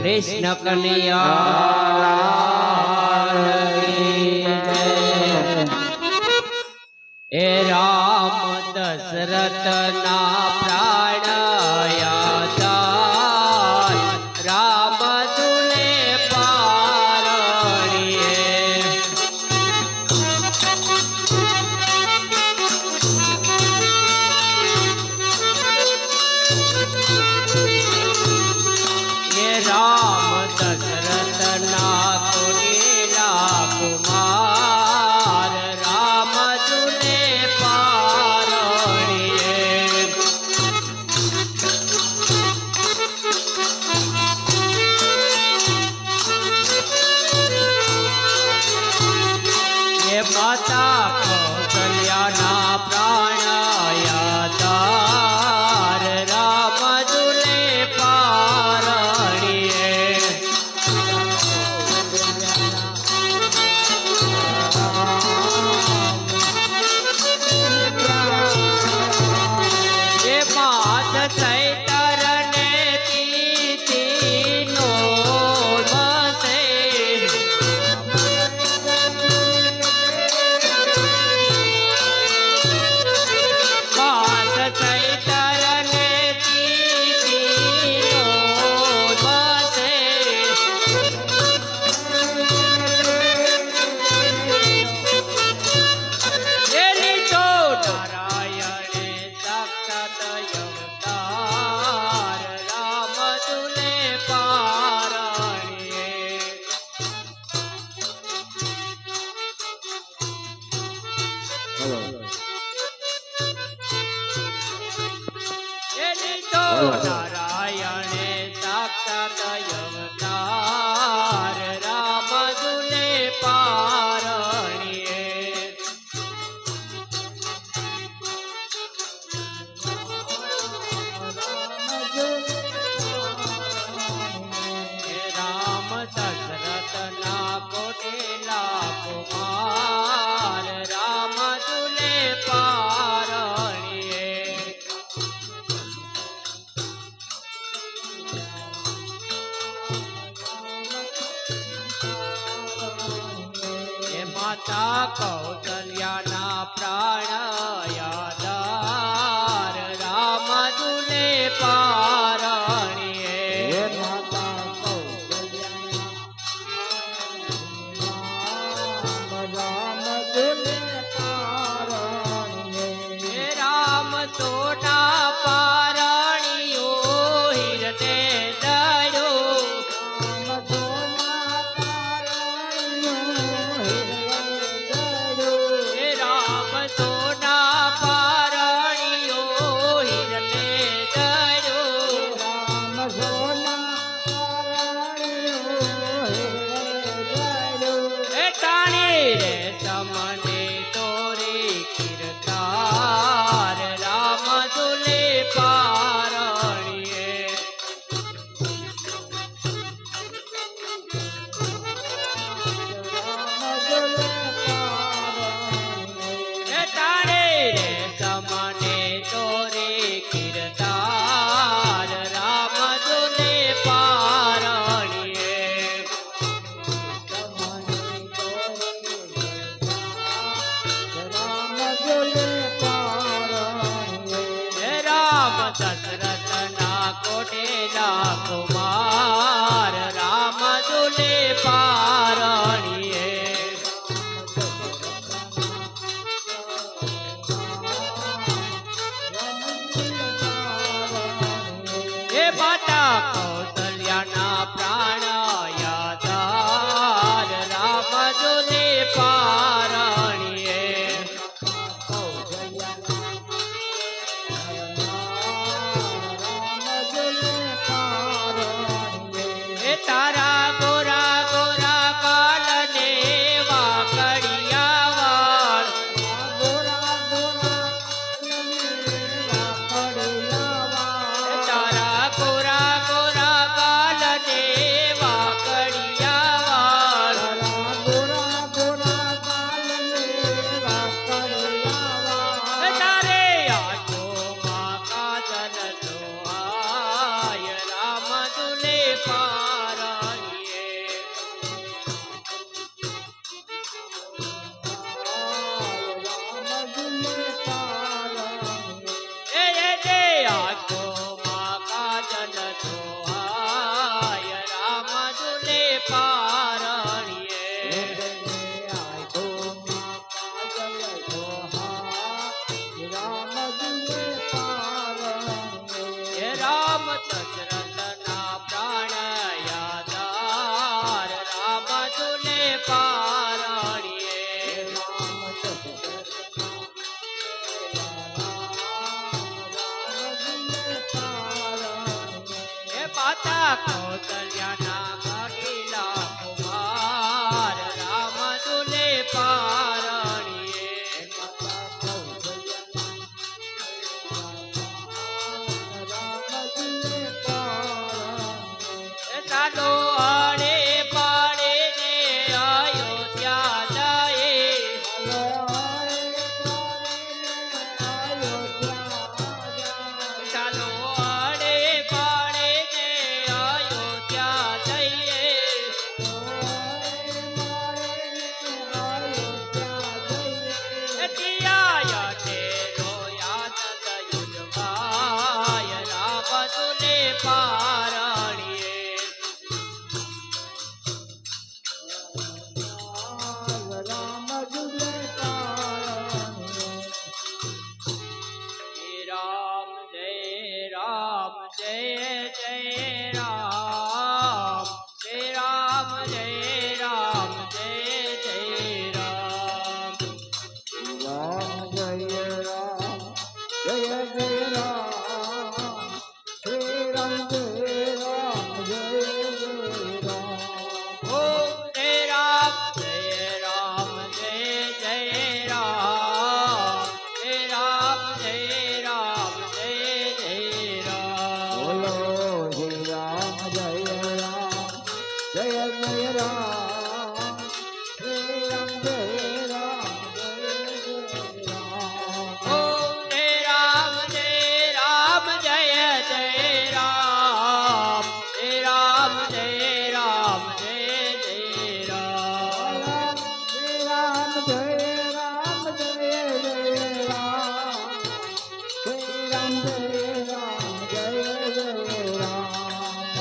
कृष्ण कन्हैया ए राम दशरथ ना प्राण यादा राम दुले पारणिए ये राम दशरथ ना कोडीला कुमार राम दुले पारणिए ये माता कौशल्या ना प्राण यादार राम दुले पारणिए ये मात चैतरने तीनो बसे मात चैतरने तीनो बसे एली तो नारायणे साक्षात अवतार राम दुले पारणिए एली तो नारायणे साक्षात अवतार राम दुले पारणिए हे राम दशरथ ना कोटेला कुमार राम दुले पारणिए हे माता कौशल्या ना प्राण यादार राम दुले पारणिए हे राम तोटा पारणियो हिरते दयो हे राम तोटा पारणियो हिरते दयो हे टाणी रे समने तोरे कीर्तार राम दुले पारणिए हे टाणे रे समने तोरे कीर्तार राम दुले पारणिए हे राम दशरथ ना कोटेला कुमार राम दुले पारणिए हे माता कौशल्या ना प्राण यादार राम दुले पारणिए માતા કૌશલ્યાના કટીલા કુમાર રામ દુલે પારણીએ ચાલો હળે પાડે ને અયોધ્યા જઈએ ચાલો હળે પાડે ને અયોધ્યા જઈએ ટિયા તે રોયા નંદ યુદ્ધમાય રામ દુલે પારણીએ राम जय जय राम जय राम जय राम जय जय राम राम जय राम जय जय राम श्री राम जय राम जय जय राम ओम जय राम जय राम जय जय राम जय राम जय राम जय जय राम बोलो श्री राम जय राम जय जय राम श्री राम जय राम जय जय राम ओम जय राम जय राम जय जय राम जय राम जय राम जय जय राम श्री राम जय राम जय जय राम श्री राम जय राम जय जय राम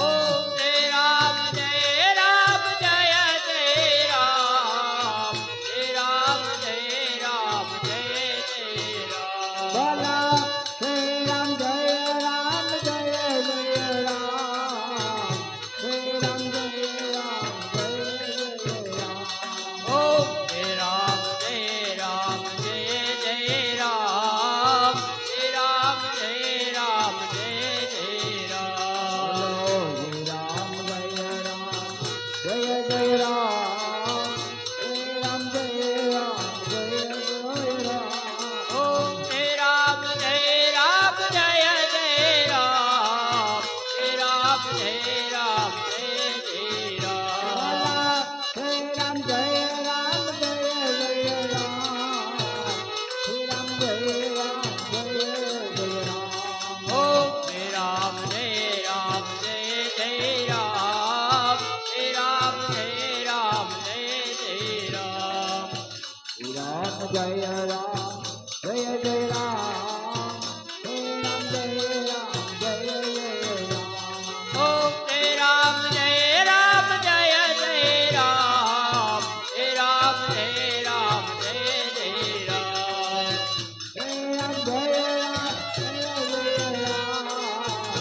ओम जय राम जय राम जय जय राम जय राम जय राम जय जय राम बोला श्री राम जय राम जय जय राम श्री राम जय राम जय जय राम ओम जय राम जय राम जय जय राम जय राम जय राम जय जय राम बोलो श्री राम जय राम जय जय राम श्री राम जय राम जय जय राम ओम जय राम जय राम जय जय राम जय राम जय राम जय जय राम श्री राम जय राम जय जय राम श्री राम जय राम जय जय राम ओम जय राम जय राम जय जय राम जय राम जय राम जय जय राम श्री राम जय राम जय जय राम श्री राम जय राम जय जय राम ओम जय राम जय राम जय जय राम जय राम जय राम जय जय राम श्री राम जय राम जय जय राम श्री राम जय राम जय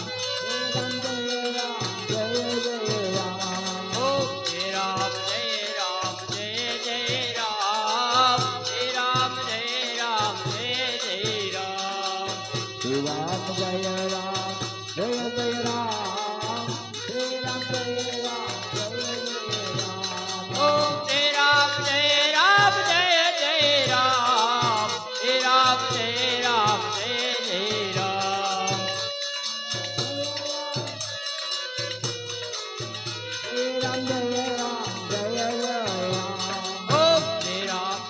जय राम ओम जय राम जय राम जय जय राम जय राम जय राम जय जय राम श्री राम जय राम जय जय राम श्री राम जय राम जय जय राम ओम जय राम जय राम जय जय राम जय राम जय राम जय जय राम श्री राम जय राम जय जय राम ओम जय राम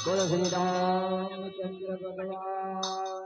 बोलो श्री रामचंद्र भगवान